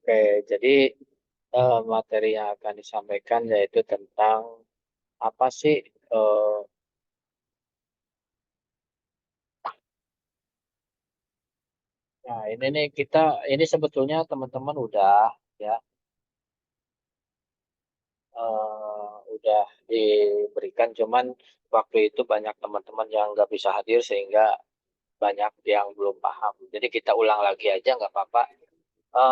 Oke, jadi materi yang akan disampaikan yaitu tentang apa sih eh, nah ini nih ini sebetulnya teman-teman ya udah diberikan, cuman waktu itu banyak teman-teman yang nggak bisa hadir sehingga banyak yang belum paham. Jadi kita ulang lagi aja nggak apa-apa.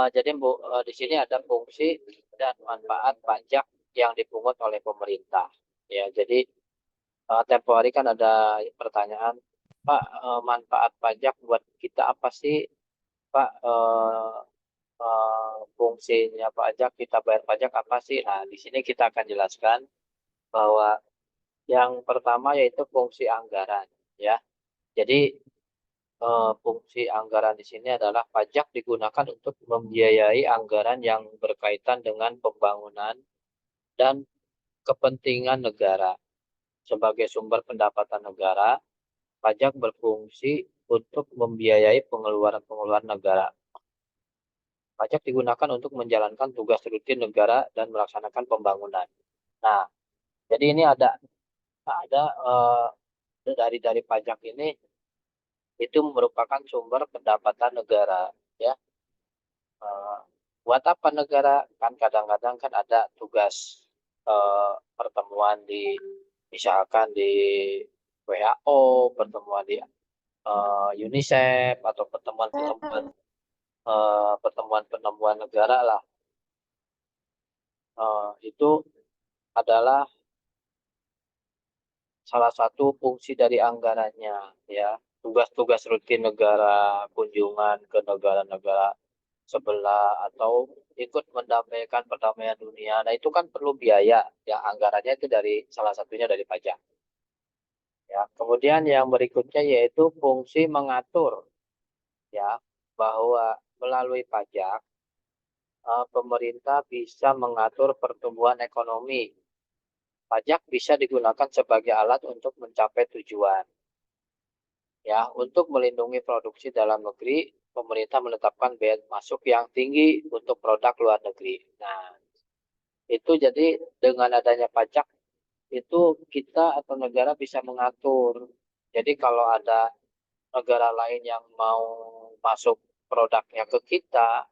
Jadi Bu, di sini ada fungsi dan manfaat pajak yang dipungut oleh pemerintah. Ya, jadi tempo hari kan ada pertanyaan, Pak, manfaat pajak buat kita apa sih, Pak? Fungsinya pajak, kita bayar pajak apa sih? Nah, di sini kita akan jelaskan bahwa yang pertama yaitu fungsi anggaran, ya. Jadi fungsi anggaran di sini adalah pajak digunakan untuk membiayai anggaran yang berkaitan dengan pembangunan dan kepentingan negara. Sebagai sumber pendapatan negara, pajak berfungsi untuk membiayai pengeluaran-pengeluaran negara. Pajak digunakan untuk menjalankan tugas rutin negara dan melaksanakan pembangunan. Nah, jadi ini ada dari pajak ini itu merupakan sumber pendapatan negara, ya. Eh, Buat apa negara? Kan kadang-kadang kan ada tugas pertemuan misalkan di WHO, pertemuan di UNICEF atau pertemuan negara lah. Itu adalah salah satu fungsi dari anggarannya, ya. Tugas-tugas rutin negara, kunjungan ke negara-negara sebelah atau ikut mendamaikan perdamaian dunia. Nah, itu kan perlu biaya, ya, anggarannya itu dari salah satunya dari pajak. Ya, kemudian yang berikutnya yaitu fungsi mengatur, ya, bahwa melalui pajak pemerintah bisa mengatur pertumbuhan ekonomi. Pajak bisa digunakan sebagai alat untuk mencapai tujuan. Ya, untuk melindungi produksi dalam negeri, pemerintah menetapkan bea masuk yang tinggi untuk produk luar negeri. Nah, itu jadi dengan adanya pajak itu kita atau negara bisa mengatur. Jadi kalau ada negara lain yang mau masuk produknya ke kita,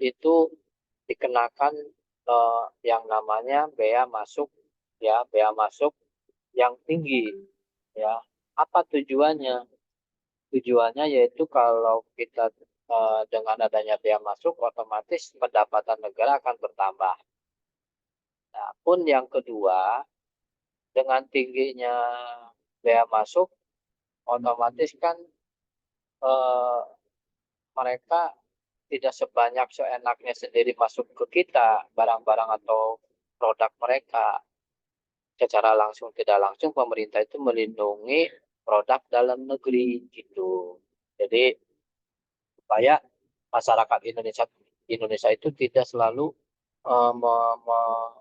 itu dikenakan yang namanya bea masuk, ya, bea masuk yang tinggi, ya. Apa tujuannya? Tujuannya yaitu kalau kita dengan adanya bea masuk, otomatis pendapatan negara akan bertambah. Nah, pun yang kedua, dengan tingginya bea masuk, otomatis kan eh, mereka tidak sebanyak seenaknya sendiri masuk ke kita, barang-barang atau produk mereka. Secara langsung tidak langsung pemerintah itu melindungi produk dalam negeri gitu. Jadi supaya masyarakat Indonesia itu tidak selalu eh, me- me-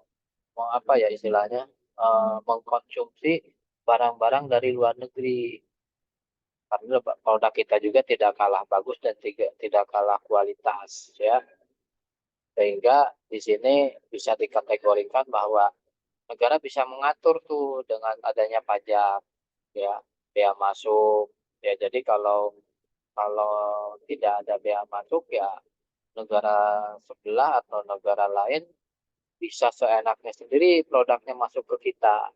apa ya istilahnya, mengkonsumsi barang-barang dari luar negeri, karena produk kita juga tidak kalah bagus dan tidak kalah kualitas, ya. Sehingga di sini bisa dikategorikan bahwa negara bisa mengatur tuh dengan adanya pajak, ya, bea masuk, ya. Jadi kalau kalau tidak ada bea masuk, ya, negara sebelah atau negara lain bisa seenaknya sendiri produknya masuk ke kita.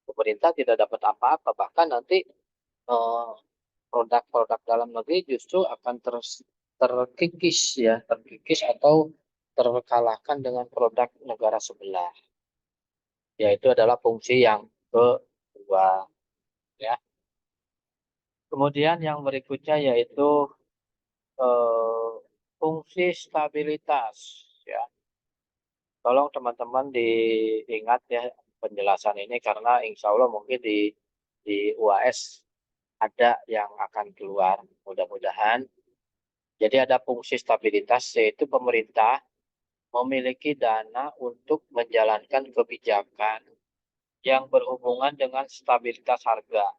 Pemerintah tidak dapat apa-apa, bahkan nanti eh, produk-produk dalam negeri justru akan terkikis, ya, terkikis atau terkalahkan dengan produk negara sebelah. Yaitu adalah fungsi yang kedua, ya. Kemudian yang berikutnya yaitu eh, fungsi stabilitas, ya. Tolong teman-teman diingat, ya, penjelasan ini karena insya Allah mungkin di UAS ada yang akan keluar, mudah-mudahan. Jadi ada fungsi stabilitas yaitu pemerintah memiliki dana untuk menjalankan kebijakan yang berhubungan dengan stabilitas harga.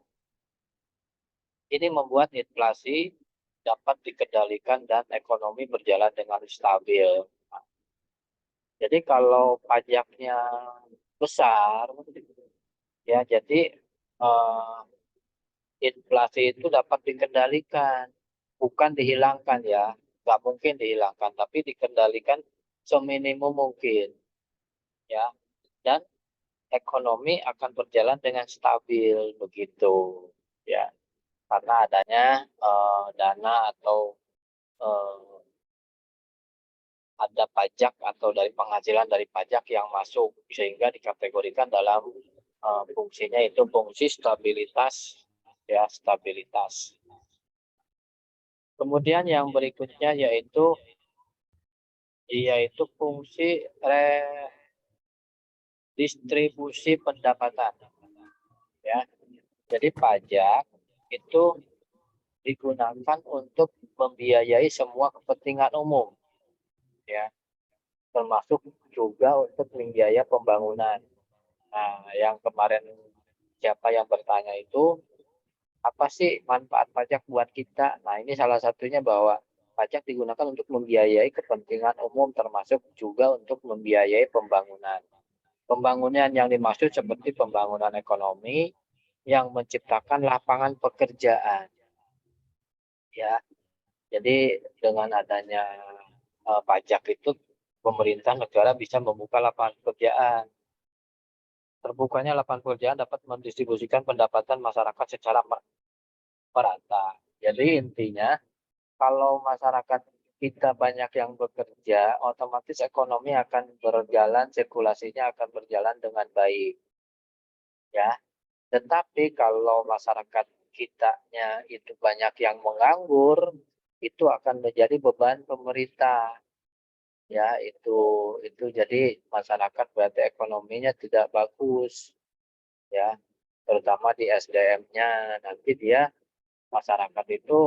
Ini membuat inflasi dapat dikendalikan dan ekonomi berjalan dengan stabil. Jadi kalau pajaknya besar, ya jadi eh, inflasi itu dapat dikendalikan, bukan dihilangkan ya. Nggak mungkin dihilangkan, tapi dikendalikan seminimum mungkin ya. Dan ekonomi akan berjalan dengan stabil begitu ya. Karena adanya dana atau eh, ada pajak atau dari penghasilan dari pajak yang masuk sehingga dikategorikan dalam fungsinya itu fungsi stabilitas ya, stabilitas. Kemudian yang berikutnya yaitu fungsi redistribusi pendapatan ya. Jadi pajak itu digunakan untuk membiayai semua kepentingan umum ya, termasuk juga untuk membiayai pembangunan. Nah, yang kemarin siapa yang bertanya itu apa sih manfaat pajak buat kita? Nah, ini salah satunya bahwa pajak digunakan untuk membiayai kepentingan umum termasuk juga untuk membiayai pembangunan. Pembangunan yang dimaksud seperti pembangunan ekonomi yang menciptakan lapangan pekerjaan ya. Jadi dengan adanya pajak itu pemerintah negara bisa membuka lapangan pekerjaan. Terbukanya lapangan pekerjaan dapat mendistribusikan pendapatan masyarakat secara merata. Jadi intinya kalau masyarakat kita banyak yang bekerja, otomatis ekonomi akan berjalan, sirkulasinya akan berjalan dengan baik ya. Tetapi kalau masyarakat kitanya itu banyak yang menganggur, itu akan menjadi beban pemerintah. Ya, itu jadi masyarakat berarti ekonominya tidak bagus ya, terutama di SDM-nya. Nanti dia masyarakat itu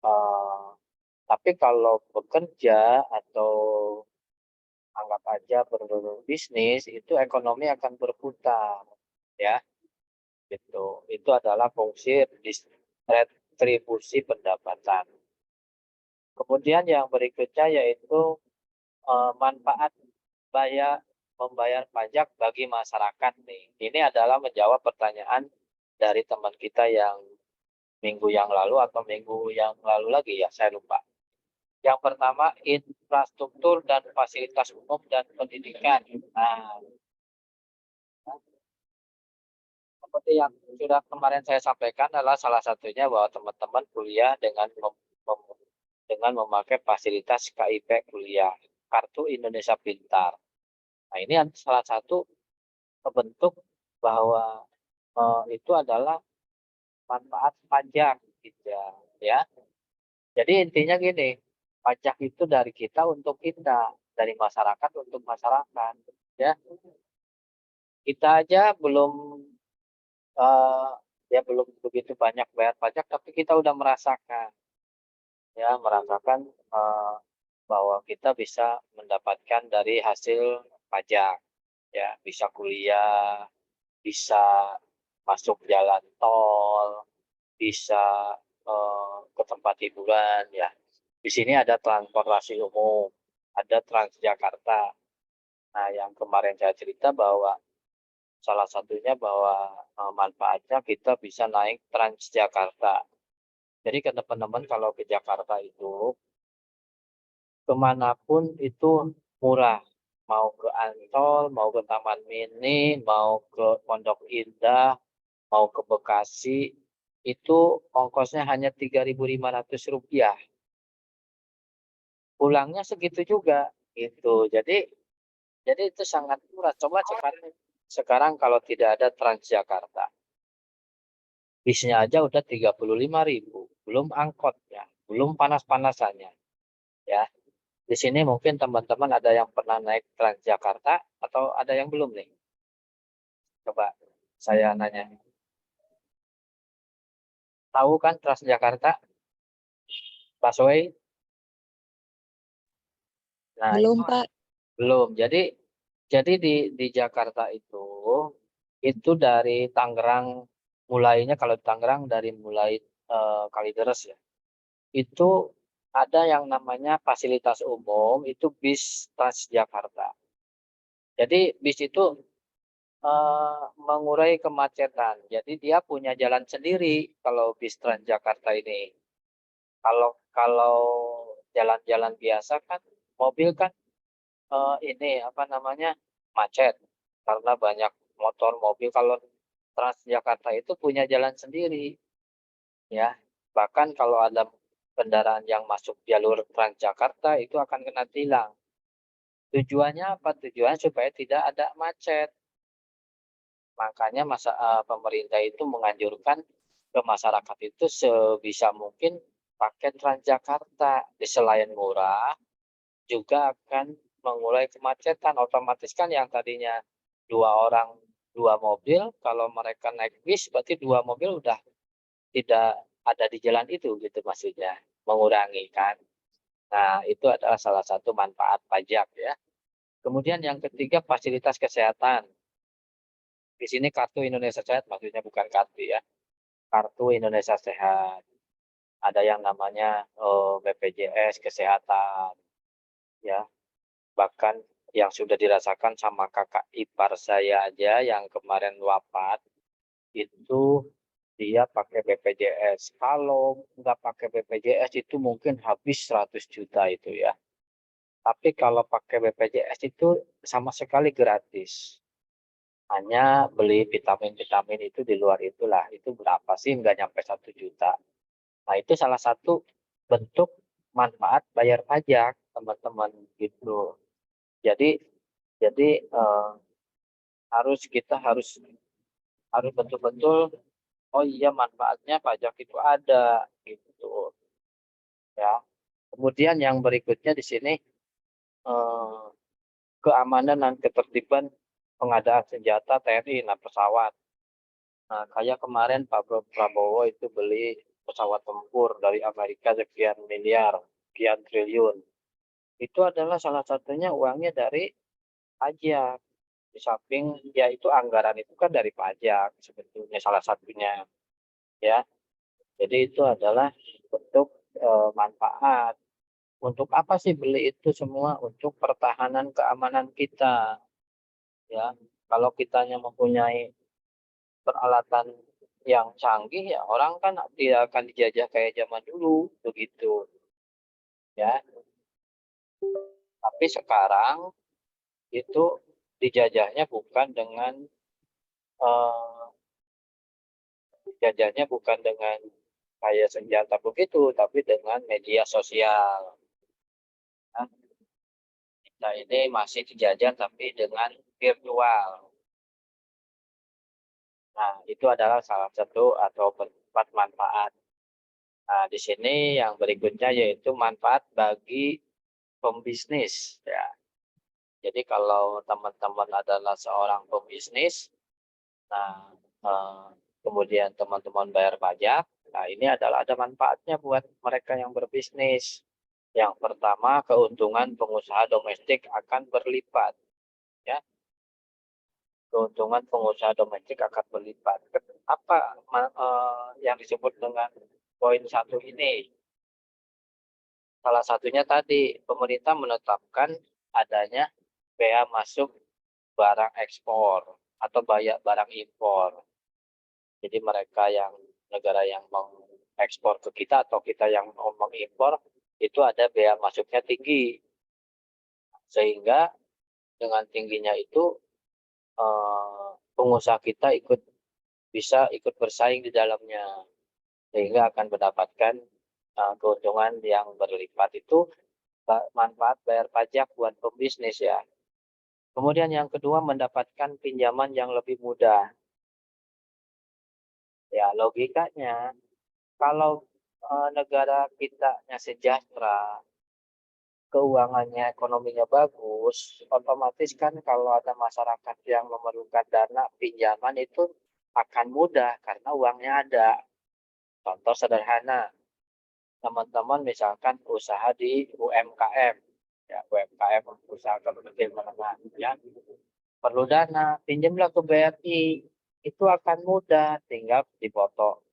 eh, tapi kalau bekerja atau anggap aja berbisnis itu ekonomi akan berputar ya. Itu adalah fungsi retribusi pendapatan. Kemudian yang berikutnya yaitu manfaat bayar membayar pajak bagi masyarakat nih. Ini adalah menjawab pertanyaan dari teman kita yang minggu yang lalu atau minggu yang lalu lagi ya, saya lupa. Yang pertama infrastruktur dan fasilitas umum dan pendidikan. Nah, seperti yang sudah kemarin saya sampaikan adalah salah satunya bahwa teman-teman kuliah dengan memakai fasilitas KIP kuliah, Kartu Indonesia Pintar. Nah, ini salah satu bentuk bahwa itu adalah manfaat pajak gitu ya. Jadi intinya gini, pajak itu dari kita untuk kita, dari masyarakat untuk masyarakat ya. Kita aja eh, belum begitu banyak bayar pajak tapi kita udah merasakan ya, merasakan eh, bahwa kita bisa mendapatkan dari hasil pajak ya, bisa kuliah, bisa masuk jalan tol, bisa ke tempat hiburan ya. Di sini ada transportasi umum, ada Transjakarta. Nah, yang kemarin saya cerita bahwa salah satunya bahwa manfaatnya kita bisa naik Transjakarta. Jadi ke teman-teman kalau ke Jakarta itu kemanapun itu murah. Mau ke Ancol, mau ke Taman Mini, mau ke Pondok Indah, mau ke Bekasi, itu ongkosnya hanya Rp3.500. Pulangnya segitu juga gitu. Jadi itu sangat murah. Coba sekarang kalau tidak ada Transjakarta, bisnya aja udah 35.000, belum angkotnya, belum panas-panasannya ya. Di sini mungkin teman-teman ada yang pernah naik Transjakarta atau ada yang belum nih? Coba saya nanya. Tahu kan Transjakarta, busway? Nah, itu Belum, Pak. belum. Jadi di Jakarta itu dari Tangerang, mulainya kalau di Tangerang dari mulai Kalideres ya. Itu ada yang namanya fasilitas umum itu bis Transjakarta. Jadi bis itu mengurai kemacetan. Jadi dia punya jalan sendiri kalau bis Transjakarta ini. Kalau jalan-jalan biasa kan mobil kan ini apa namanya macet karena banyak motor mobil. Kalau Transjakarta itu punya jalan sendiri ya. Bahkan kalau ada kendaraan yang masuk jalur Transjakarta itu akan kena tilang. Tujuannya apa? Tujuannya supaya tidak ada macet. Makanya pemerintah itu menganjurkan ke masyarakat itu sebisa mungkin pakai Transjakarta. Selain murah, juga akan mengurai kemacetan. Otomatis kan yang tadinya 2 orang 2 mobil, kalau mereka naik bis berarti 2 mobil udah tidak ada di jalan itu gitu maksudnya, mengurangi kan. Nah, itu adalah salah satu manfaat pajak ya. Kemudian yang ketiga fasilitas kesehatan. Di sini kartu Indonesia Sehat maksudnya bukan kartu ya. Kartu Indonesia Sehat. Ada yang namanya BPJS Kesehatan ya. Bahkan yang sudah dirasakan sama kakak ipar saya aja yang kemarin wafat itu dia pakai BPJS. Kalau nggak pakai BPJS itu mungkin habis 100 juta itu ya. Tapi kalau pakai BPJS itu sama sekali gratis. Hanya beli vitamin-vitamin itu di luar itulah. Itu berapa sih? Nggak nyampe 1 juta. Nah, itu salah satu bentuk manfaat bayar pajak, teman-teman gitu. Jadi jadi kita harus harus betul-betul oh iya manfaatnya pajak itu ada gitu ya. Kemudian yang berikutnya di sini eh, keamanan dan ketertiban pengadaan senjata TNI, nah pesawat. Nah, kayak kemarin Pak Prabowo itu beli pesawat tempur dari Amerika sekian miliar, sekian triliun. Itu adalah salah satunya uangnya dari pajak. Di samping ya itu anggaran itu kan dari pajak sebetulnya salah satunya ya. Jadi itu adalah bentuk manfaat. Untuk apa sih beli itu semua? Untuk pertahanan keamanan kita ya. Kalau kitanya mempunyai peralatan yang canggih ya orang kan tidak akan dijajah kayak zaman dulu begitu ya. Tapi sekarang itu dijajahnya bukan dengan eh, dijajahnya bukan dengan kayak senjata begitu, tapi dengan media sosial. Nah, kita ini masih dijajah tapi dengan virtual. Nah, itu adalah salah satu atau empat manfaat. Nah, di sini yang berikutnya yaitu manfaat bagi pembisnis. Ya. Jadi kalau teman-teman adalah seorang pembisnis, nah eh, kemudian teman-teman bayar pajak, nah ini adalah ada manfaatnya buat mereka yang berbisnis. Yang pertama, keuntungan pengusaha domestik akan berlipat. Ya, keuntungan pengusaha domestik akan berlipat. Apa yang disebut dengan poin satu ini? Salah satunya tadi pemerintah menetapkan adanya bea masuk barang ekspor atau barang impor. Jadi mereka yang negara yang mau ekspor ke kita atau kita yang mau mengimpor itu ada bea masuknya tinggi. Sehingga dengan tingginya itu pengusaha kita bisa ikut bersaing di dalamnya sehingga akan mendapatkan keuntungan yang berlipat itu manfaat bayar pajak buat pembisnis ya. Kemudian yang kedua mendapatkan pinjaman yang lebih mudah. Ya logikanya kalau negara kita sejahtera, keuangannya, ekonominya bagus, otomatis kan kalau ada masyarakat yang memerlukan dana pinjaman itu akan mudah karena uangnya ada. Contoh sederhana, teman-teman misalkan usaha di UMKM, ya UMKM usaha kecil menengah, ya perlu dana, pinjamlah ke BRI, itu akan mudah, tinggal dipoto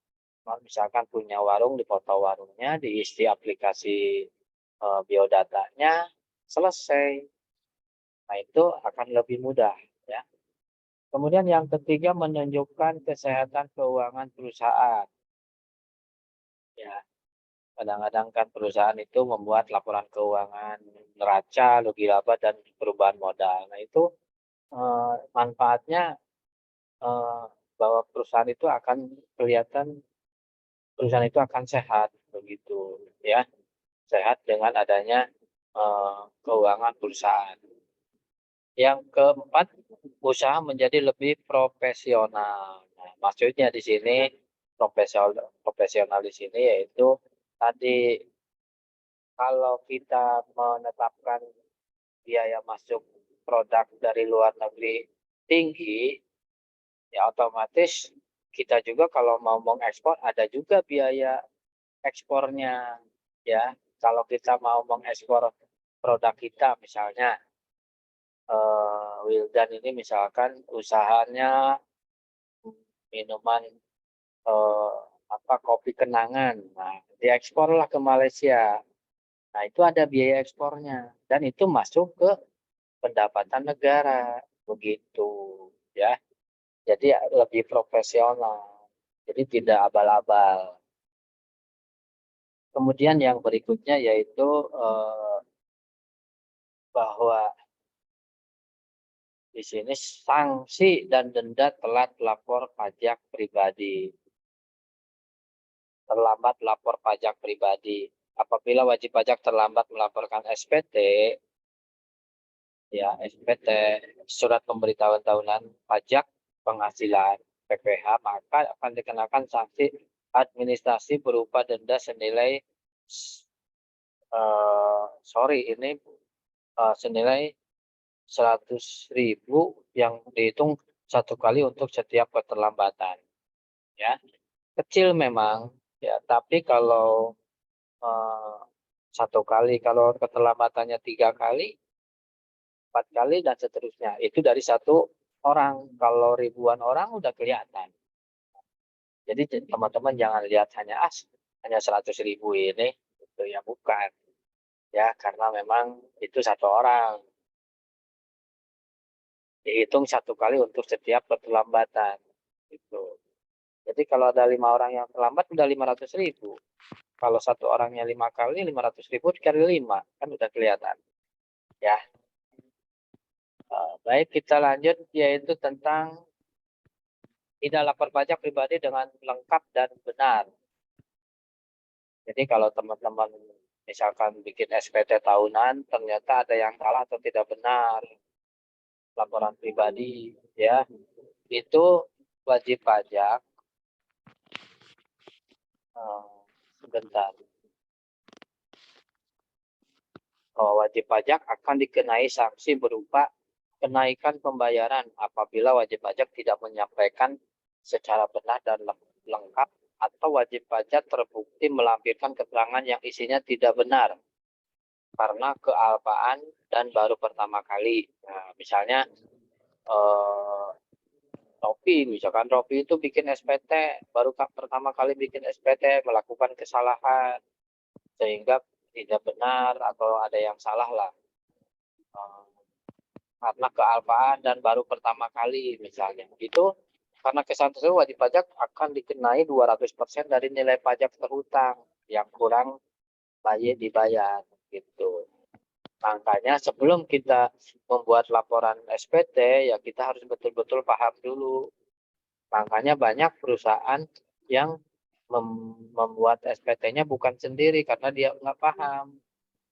Misalkan punya warung, dipoto warungnya, diisi aplikasi biodatanya, selesai. Nah, itu akan lebih mudah, ya. Kemudian yang ketiga, menunjukkan kesehatan keuangan perusahaan. Ya, kadang-kadang kan perusahaan itu membuat laporan keuangan neraca, rugi laba, dan perubahan modal. Nah, itu manfaatnya eh, bahwa perusahaan itu akan kelihatan, perusahaan itu akan sehat, begitu, ya. Sehat dengan adanya keuangan perusahaan. Yang keempat, usaha menjadi lebih profesional. Nah, maksudnya di sini profesional di sini yaitu tadi, kalau kita menetapkan biaya masuk produk dari luar negeri tinggi, ya otomatis kita juga kalau mau mengekspor ada juga biaya ekspornya, ya. Kalau kita mau mengekspor produk kita, misalnya Wildan ini misalkan usahanya minuman, eh, kopi kenangan. Nah, dieksporlah ke Malaysia. Nah, itu ada biaya ekspornya dan itu masuk ke pendapatan negara, begitu, ya. Jadi lebih profesional. Jadi tidak abal-abal. Kemudian yang berikutnya yaitu bahwa di sini sanksi dan denda telat lapor pajak pribadi. Terlambat lapor pajak pribadi. Apabila wajib pajak terlambat melaporkan SPT, ya SPT, surat pemberitahuan tahunan pajak penghasilan PPH, maka akan dikenakan sanksi administrasi berupa denda senilai ini senilai 100.000 yang dihitung satu kali untuk setiap keterlambatan, ya. Kecil memang, ya, tapi kalau eh, satu kali, kalau keterlambatannya 3 kali, 4 kali, dan seterusnya, itu dari satu orang. Kalau ribuan orang udah kelihatan. Jadi teman-teman jangan lihat hanya 100.000 ini, itu ya bukan, ya, karena memang itu satu orang, dihitung satu kali untuk setiap keterlambatan, gitu. Jadi kalau ada 5 orang yang terlambat udah 500.000. Kalau satu orangnya 5 kali, 500.000 dikali 5, kan udah kelihatan, ya. Baik, kita lanjut, yaitu tentang tidak lapor pajak pribadi dengan lengkap dan benar. Jadi kalau teman-teman misalkan bikin SPT tahunan, ternyata ada yang salah atau tidak benar, laporan pribadi, ya, itu wajib pajak, sebentar, wajib pajak akan dikenai sanksi berupa kenaikan pembayaran apabila wajib pajak tidak menyampaikan secara benar dan lengkap, atau wajib pajak terbukti melampirkan keterangan yang isinya tidak benar karena kealpaan dan baru pertama kali. Nah, misalnya eh, misalkan Rofi itu bikin SPT, baru pertama kali bikin SPT, melakukan kesalahan sehingga tidak benar atau ada yang salah lah. Eh, karena kealpaan dan baru pertama kali misalnya. Itu karena kesalahan tersebut wajib pajak akan dikenai 200% dari nilai pajak terhutang yang kurang dibayar, gitu. Makanya sebelum kita membuat laporan SPT, ya kita harus betul-betul paham dulu. Makanya banyak perusahaan yang membuat SPT-nya bukan sendiri karena dia nggak paham.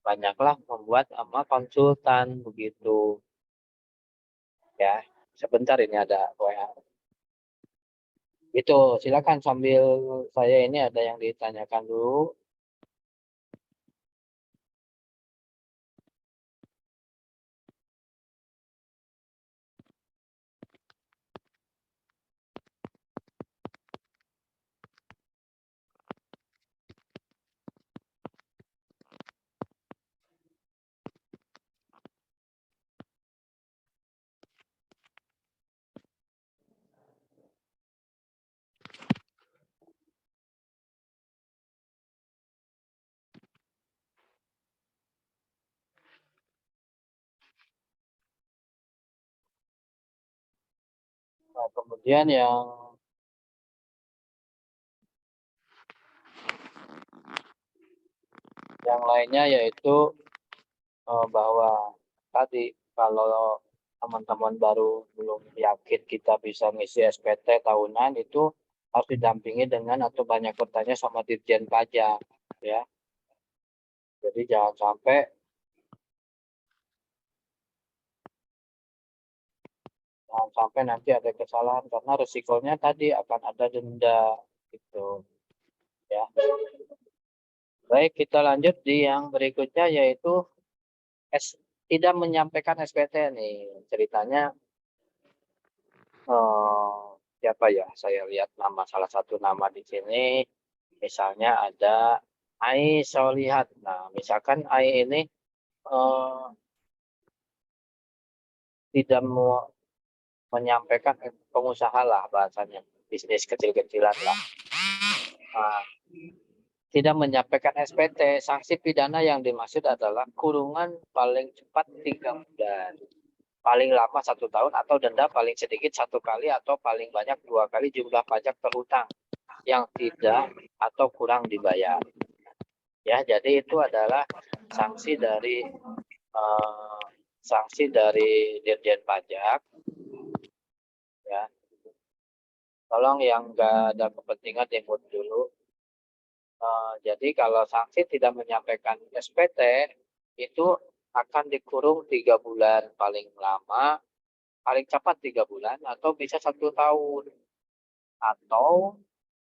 Banyaklah membuat sama konsultan, begitu, ya. Sebentar, ini ada WA. Itu silakan, sambil saya ini ada yang ditanyakan dulu. kemudian yang lainnya yaitu bahwa tadi kalau teman-teman baru belum yakin kita bisa ngisi SPT tahunan itu harus didampingi dengan atau banyak bertanya sama Dirjen Pajak ya. Jadi jangan sampai nanti ada kesalahan karena resikonya tadi akan ada denda gitu ya. Baik, kita lanjut di yang berikutnya yaitu tidak menyampaikan SPT nih. Ceritanya siapa ya? Saya lihat salah satu nama di sini. Misalnya ada Ai Solihat. Nah, misalkan Ai ini tidak mau menyampaikan pengusaha lah bahasanya, bisnis kecil-kecilan lah. Nah, tidak menyampaikan SPT, sanksi pidana yang dimaksud adalah kurungan paling cepat 3 bulan, paling lama 1 tahun, atau denda paling sedikit 1 kali atau paling banyak 2 kali jumlah pajak terhutang yang tidak atau kurang dibayar. Ya, jadi itu adalah sanksi dari Dirjen Pajak. Ya, tolong yang nggak ada kepentingan ikut dulu. Jadi kalau sanksi tidak menyampaikan SPT itu akan dikurung 3 bulan paling lama, paling cepat 3 bulan atau bisa 1 tahun atau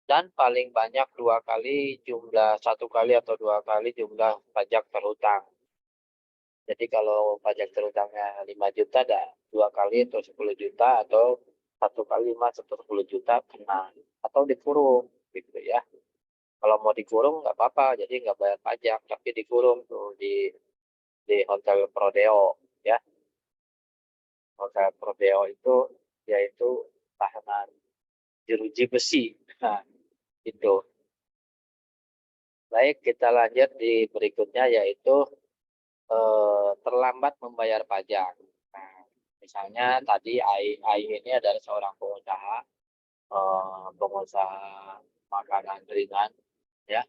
dan paling banyak 2 kali jumlah 1 kali atau 2 kali jumlah pajak terhutang. Jadi kalau pajak terhutangnya 5 juta, 2 kali atau 10 juta atau 1 kali 5 atau 10 juta kena atau dikurung gitu ya. Kalau mau dikurung nggak apa-apa, jadi nggak bayar pajak, tapi dikurung tuh di Hotel Prodeo ya. Hotel Prodeo itu yaitu tahanan jeruji besi. Nah, itu. Baik, kita lanjut di berikutnya yaitu terlambat membayar pajak. Nah, misalnya tadi AI ini adalah seorang pengusaha makanan ringan ya.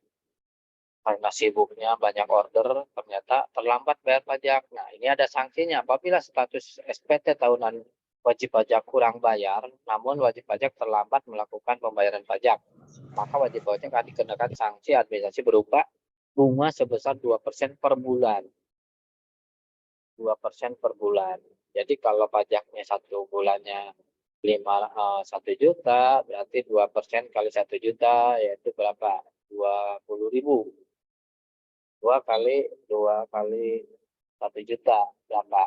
Karena sibuknya banyak order, ternyata terlambat bayar pajak. Nah, ini ada sanksinya. Apabila status SPT tahunan wajib pajak kurang bayar, namun wajib pajak terlambat melakukan pembayaran pajak, maka wajib pajak akan dikenakan sanksi administrasi berupa bunga sebesar 2% per bulan. 2% per bulan. Jadi kalau pajaknya 1 bulannya 1 juta, berarti 2% kali 1 juta, yaitu berapa? 20.000. 2 kali 1 juta berapa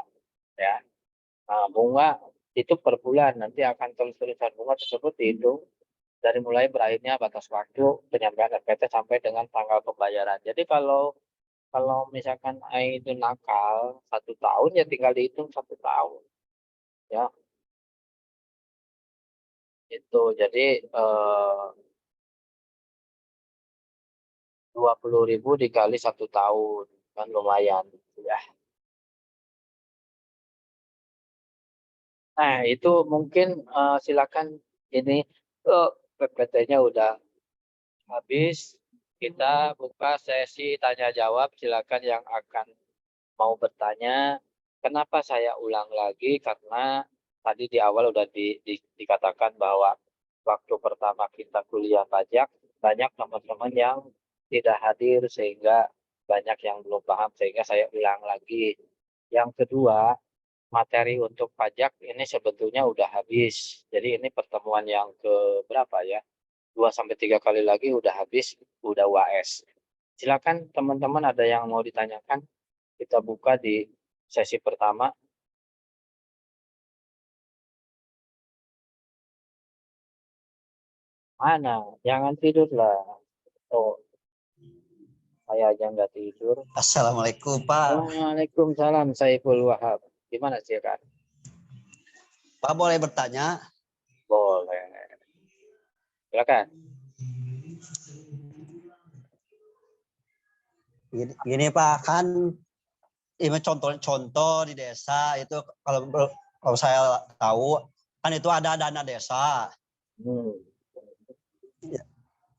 ya. Nah, bunga itu per bulan nanti akan tulis-tulisan bunga tersebut dihitung dari mulai berakhirnya batas waktu penyampaian SPT sampai dengan tanggal pembayaran. Jadi kalau misalkan AI itu nakal 1 tahun ya tinggal dihitung 1 tahun ya. Itu jadi 20.000 dikali 1 tahun kan lumayan ya. Nah, itu mungkin silakan ini PPT-nya udah habis. Kita buka sesi tanya jawab. Silakan yang akan mau bertanya. Kenapa saya ulang lagi? Karena tadi di awal udah dikatakan bahwa waktu pertama kita kuliah pajak banyak teman-teman yang tidak hadir sehingga banyak yang belum paham sehingga saya ulang lagi. Yang kedua, materi untuk pajak ini sebetulnya udah habis. Jadi ini pertemuan yang ke berapa ya? 2 sampai 3 kali lagi udah habis, udah UAS. Silakan teman-teman ada yang mau ditanyakan, kita buka di sesi pertama. Mana? Jangan tidur lah. Oh, saya aja nggak tidur. Assalamualaikum Pak. Waalaikumsalam Saiful Wahab. Gimana sih kan? Pak boleh bertanya? Boleh. Silakan. Gini Pak, kan ini contoh di desa itu kalau saya tahu kan itu ada dana desa. Hmm.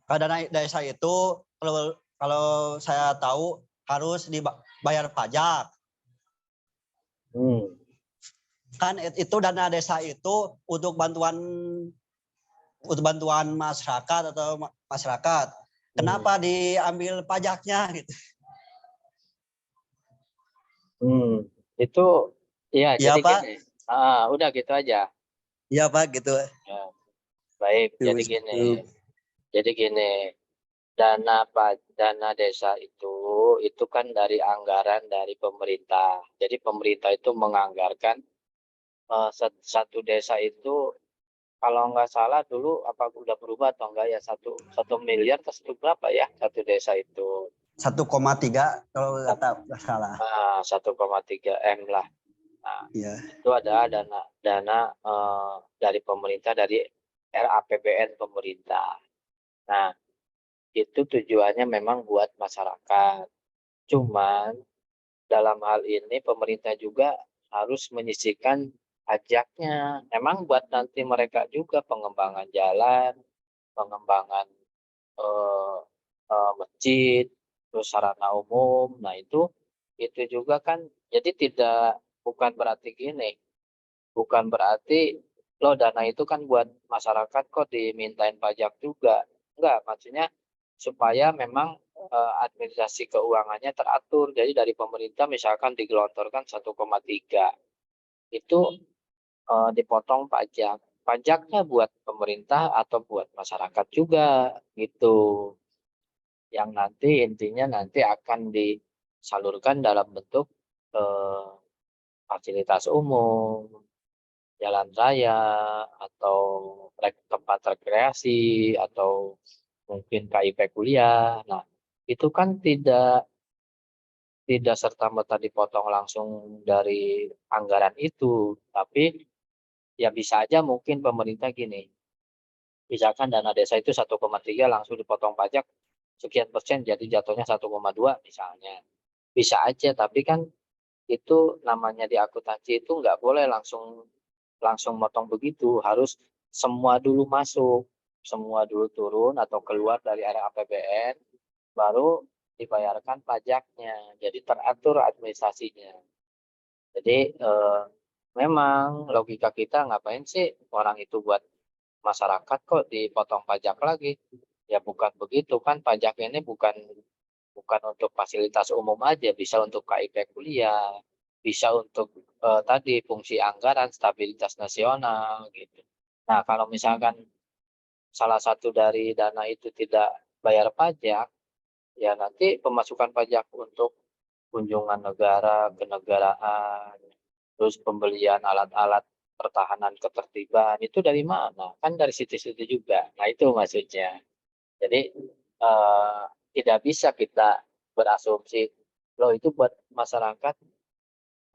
Kalau dana desa itu kalau saya tahu harus dibayar pajak. Kan itu dana desa itu untuk bantuan masyarakat atau masyarakat. Kenapa diambil pajaknya gitu? Itu ya Iya jadi Pak, gini. Udah gitu aja. iya Pak gitu. Ya, baik. Jadi gini, dana desa itu kan dari anggaran dari pemerintah. Jadi pemerintah itu menganggarkan satu desa itu kalau nggak salah dulu apa udah berubah atau enggak ya satu miliar atau satu berapa ya satu desa itu 1,3 kalau nggak salah. 1,3 M lah. Nah, Iya. itu ada dana dari pemerintah dari RAPBN pemerintah. Nah, itu tujuannya memang buat masyarakat. Cuman dalam hal ini pemerintah juga harus menyisihkan pajaknya. Memang buat nanti mereka juga pengembangan jalan, pengembangan eh, masjid, terus sarana umum. Nah, itu juga kan jadi bukan berarti gini, bukan berarti lo dana itu kan buat masyarakat kok dimintain pajak juga. Enggak, maksudnya supaya memang administrasi keuangannya teratur. Jadi dari pemerintah misalkan digelontorkan 1,3 itu dipotong pajak. Pajaknya buat pemerintah atau buat masyarakat juga gitu. Yang nanti intinya nanti akan disalurkan dalam bentuk eh, fasilitas umum, jalan raya, atau tempat rekreasi, atau mungkin KIP kuliah. Nah, itu kan tidak serta-merta dipotong langsung dari anggaran itu, tapi ya bisa aja mungkin pemerintah gini, misalkan dana desa itu 1,3 langsung dipotong pajak sekian persen, jadi jatuhnya 1,2 misalnya. Bisa aja, tapi kan itu namanya di akuntansi itu nggak boleh langsung langsung motong begitu, harus semua dulu masuk, semua dulu turun atau keluar dari area APBN, baru dibayarkan pajaknya. Jadi teratur administrasinya. Jadi memang logika kita ngapain sih orang itu buat masyarakat kok dipotong pajak lagi? Ya bukan begitu kan, pajak ini bukan bukan untuk fasilitas umum aja, bisa untuk KIP kuliah, bisa untuk tadi fungsi anggaran stabilitas nasional gitu. Nah, kalau misalkan salah satu dari dana itu tidak bayar pajak, ya nanti pemasukan pajak untuk kunjungan negara, kenegaraan, terus pembelian alat-alat pertahanan ketertiban itu dari mana? Kan dari situ-situ juga. Nah, itu maksudnya. Jadi eh, tidak bisa kita berasumsi loh itu buat masyarakat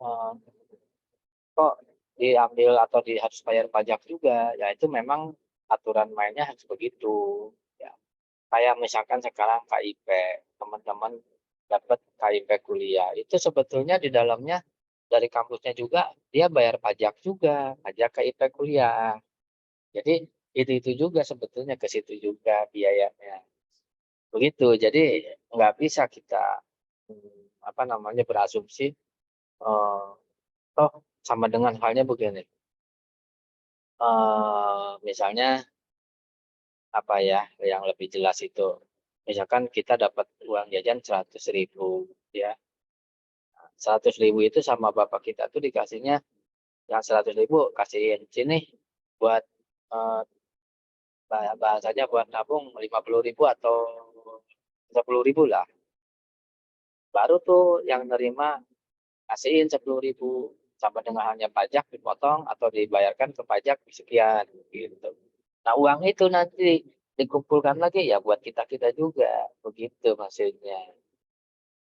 eh, kok diambil atau harus bayar pajak juga. Ya itu memang aturan mainnya harus begitu. Ya. Kayak misalkan sekarang KIP, teman-teman dapat KIP kuliah, itu sebetulnya di dalamnya dari kampusnya juga dia bayar pajak juga, pajak KIP kuliah. Jadi itu juga sebetulnya ke situ juga biayanya. Begitu. Jadi nggak bisa kita apa namanya berasumsi eh, toh sama dengan halnya begini. Misalnya apa ya yang lebih jelas itu. Misalkan kita dapat uang jajan 100.000 ya. 100.000 itu sama bapak kita tuh dikasihnya yang 100.000 kasihin sini buat eh, bahasanya buat nabung 50.000 atau 10.000 lah. Baru tuh yang nerima kasihin 10.000 sama dengan halnya pajak dipotong atau dibayarkan ke pajak sekian gitu. Nah uang itu nanti dikumpulkan lagi ya buat kita juga begitu maksudnya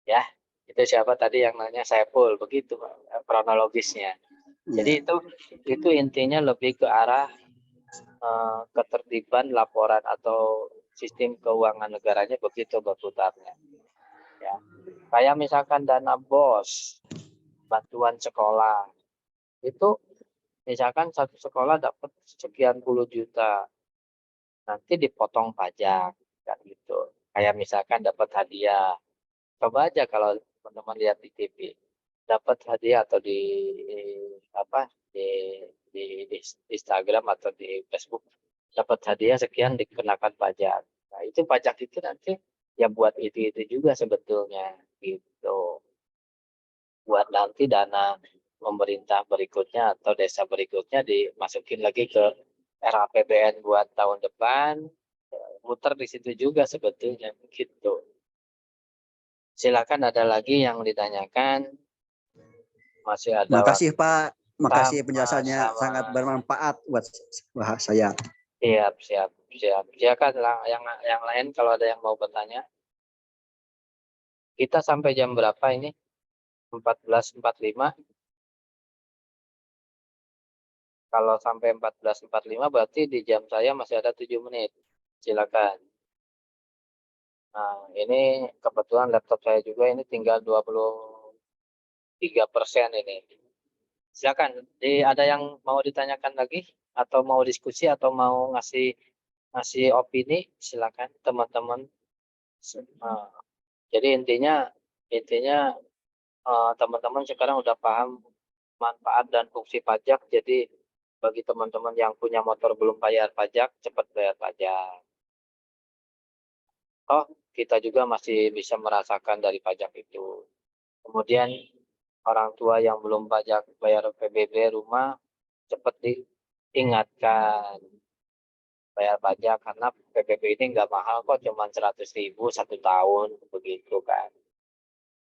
ya. Itu siapa tadi yang nanya, Saiful, begitu kronologisnya. Jadi Iya. itu intinya lebih ke arah ketertiban laporan atau sistem keuangan negaranya begitu berputarnya ya. Kayak misalkan dana BOS, bantuan sekolah, itu Misalkan satu sekolah dapat sekian puluh juta, nanti dipotong pajak, kan gitu. Kayak misalkan dapat hadiah, coba aja kalau teman-teman lihat di TV, dapat hadiah atau apa, di di Instagram atau di Facebook, dapat hadiah sekian dikenakan pajak. Nah, itu pajak itu nanti ya buat itu juga sebetulnya, gitu. Buat nanti dana pemerintah berikutnya atau desa berikutnya dimasukin lagi ke RAPBN buat tahun depan, muter di situ juga sebetulnya, begitu. Silakan ada lagi yang ditanyakan, masih ada waktu. Makasih Pak, makasih penjelasannya Sama-sama. sangat bermanfaat buat saya. Siap, siap, siap. Silakan yang lain kalau ada yang mau bertanya. Kita sampai jam berapa ini? 14.45. Kalau sampai 14.45 berarti di jam saya masih ada 7 menit. Silakan. Nah, ini kebetulan laptop saya juga ini tinggal 23% ini. Silakan. Ada yang mau ditanyakan lagi atau mau diskusi atau mau ngasih ngasih opini, silakan teman-teman. Nah, jadi intinya intinya teman-teman sekarang udah paham manfaat dan fungsi pajak. Jadi bagi teman-teman yang punya motor belum bayar pajak, cepat bayar pajak. Oh, kita juga masih bisa merasakan dari pajak itu. Kemudian orang tua yang belum pajak bayar PBB rumah, cepat diingatkan bayar pajak karena PBB ini nggak mahal kok, cuma 100.000 satu tahun begitu kan.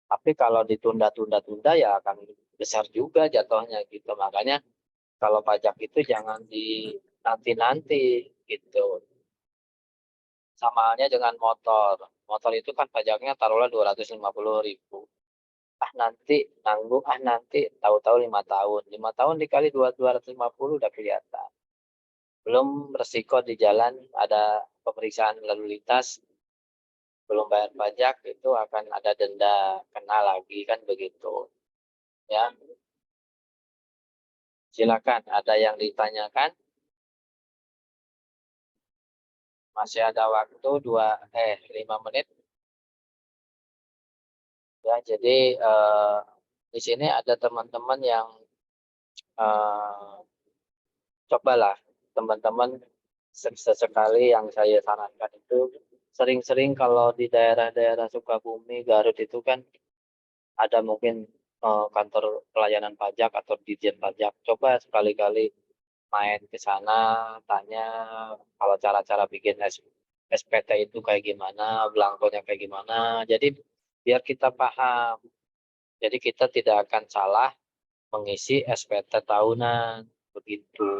Tapi kalau ditunda-tunda ya akan besar juga jatuhnya gitu. Makanya kalau pajak itu jangan di nanti-nanti gitu. Sama halnya dengan motor. Motor itu kan pajaknya taruhlah 250.000. Ah nanti nanggung, ah nanti tahu-tahu 5 tahun. 5 tahun dikali 250 udah kelihatan. Belum resiko di jalan ada pemeriksaan lalu lintas, belum bayar pajak itu akan ada denda, kena lagi kan begitu. Ya, silakan ada yang ditanyakan. Masih ada waktu 5 menit. Ya, jadi di sini ada teman-teman yang eh, cobalah teman-teman sesekali yang saya sarankan itu sering-sering kalau di daerah-daerah Sukabumi, Garut itu kan ada mungkin kantor pelayanan pajak atau Ditjen Pajak. Coba sekali-kali main ke sana, tanya kalau cara-cara bikin SPT itu kayak gimana, belangkonya kayak gimana. Jadi biar kita paham. Jadi kita tidak akan salah mengisi SPT tahunan begitu.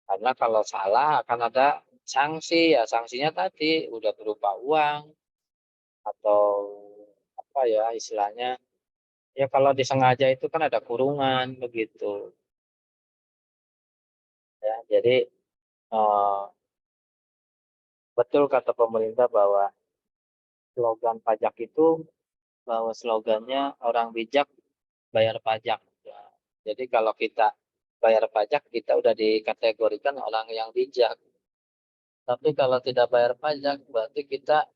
Karena kalau salah akan ada sanksi, ya sanksinya tadi udah berupa uang atau apa ya istilahnya. Ya kalau disengaja itu kan ada kurungan begitu. Ya, jadi eh, betul kata pemerintah bahwa slogan pajak itu bahwa slogannya orang bijak bayar pajak. Ya, jadi kalau kita bayar pajak kita udah dikategorikan orang yang bijak. Tapi kalau tidak bayar pajak berarti kita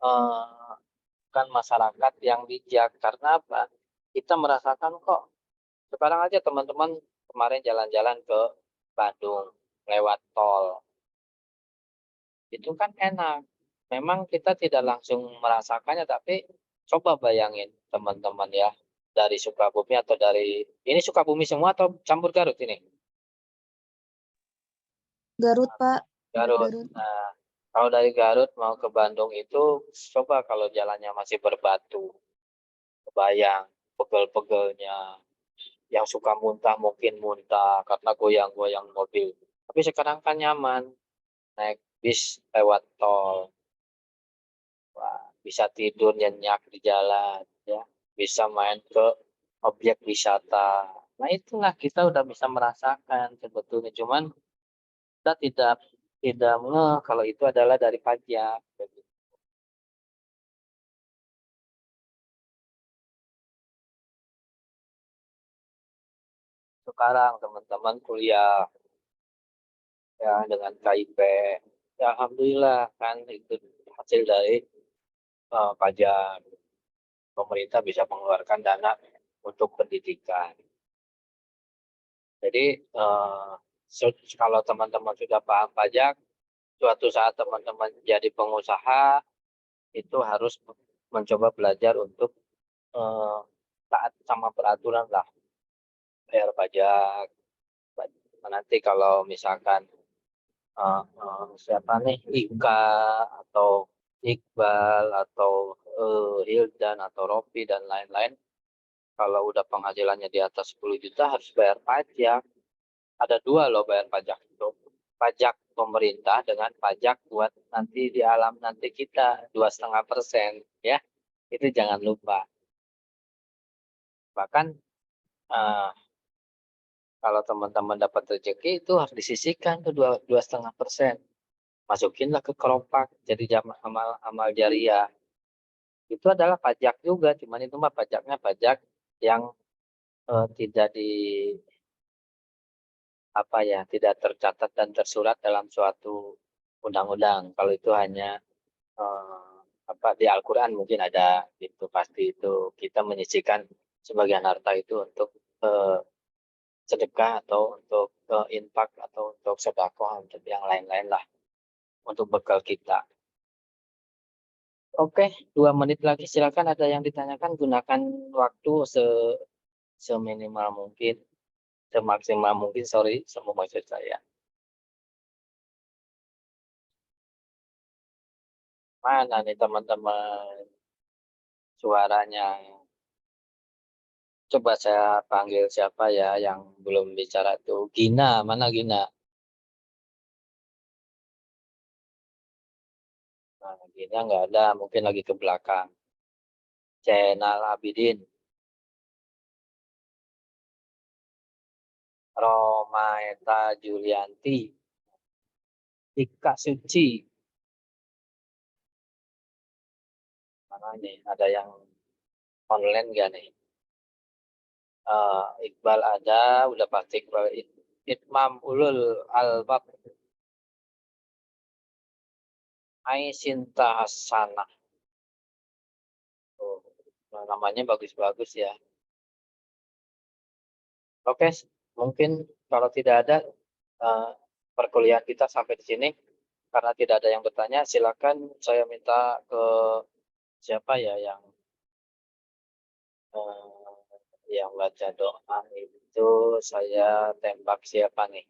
eh, bukan masyarakat yang bijak. Karena apa? Kita merasakan kok. Sekarang aja teman-teman kemarin jalan-jalan ke Bandung lewat tol. Itu kan enak. Memang kita tidak langsung merasakannya, tapi coba bayangin teman-teman ya. Dari Sukabumi atau dari, ini Sukabumi semua atau campur Garut ini? Garut, Pak. Garut. Garut. Nah, kalau dari Garut mau ke Bandung itu, coba kalau jalannya masih berbatu. Kebayang, pegel-pegelnya. Yang suka muntah mungkin muntah karena goyang-goyang mobil. Tapi sekarang kan nyaman, naik bis lewat tol. Wah, bisa tidur nyenyak di jalan, ya. Bisa main ke objek wisata. Nah, itulah kita udah bisa merasakan sebetulnya. Cuman kita tidak tidak ngeh kalau itu adalah dari pajak. sekarang teman-teman kuliah ya dengan KIP. Ya alhamdulillah kan itu hasil dari pajak. Pemerintah bisa mengeluarkan dana untuk pendidikan. Jadi kalau teman-teman sudah paham pajak, suatu saat teman-teman jadi pengusaha itu harus mencoba belajar untuk taat sama peraturan lah, bayar pajak. Nanti kalau misalkan siapa nih Ika atau Iqbal atau Hildan atau Rofi dan lain-lain, kalau udah penghasilannya di atas 10 juta harus bayar pajak. Ada dua loh bayar pajak itu. Pajak pemerintah dengan pajak buat nanti di alam nanti kita 2,5% ya. Itu jangan lupa. Bahkan eh, kalau teman-teman dapat rezeki itu harus disisihkan tuh 2,5%. Masukinlah ke keropak jadi amal amal jariah. Itu adalah pajak juga, cuman itu mah pajaknya pajak yang tidak di apa ya, tidak tercatat dan tersurat dalam suatu undang-undang. Kalau itu hanya di Al-Quran mungkin ada, itu pasti itu kita menyisihkan sebagian harta itu untuk eh, sedekah atau untuk infak atau untuk sedekah untuk yang lain-lain lah, untuk bekal kita. Oke, 2 menit lagi silakan ada yang ditanyakan, gunakan waktu seminimal mungkin, semaksimal mungkin, sorry, semua maksud saya. Mana nih teman-teman suaranya? Coba saya panggil siapa ya yang belum bicara tuh. Gina, mana Gina? Nah, Gina nggak ada, mungkin lagi ke belakang. Cenal Abidin, Romaeta Julianti, Ika Suci. Mana nih? Ada yang online nggak nih? Iqbal ada, udah pasti Iqbal. Itmam Ulul Albab, Aisinta Hasanah. Oh, namanya bagus-bagus ya. Oke, mungkin kalau tidak ada eh, perkuliahan kita sampai di sini. Karena tidak ada yang bertanya, silakan saya minta ke siapa ya yang baca doa itu, saya tembak siapa nih?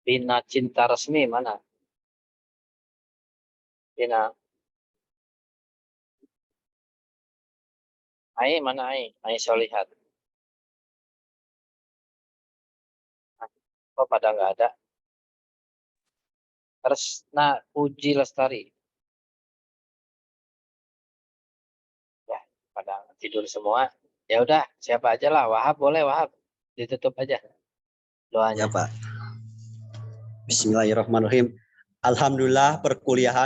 Bina Cinta Resmi mana? Bina, Ai mana Ai? Ai Solihat. Oh pada nggak ada. Resna Puji Lestari. Ya, pada tidur semua. Ya udah, siapa aja lah. Wahab boleh Wahab. Ditutup aja Ya doanya. Pak. Bismillahirrahmanirrahim. Alhamdulillah perkuliahan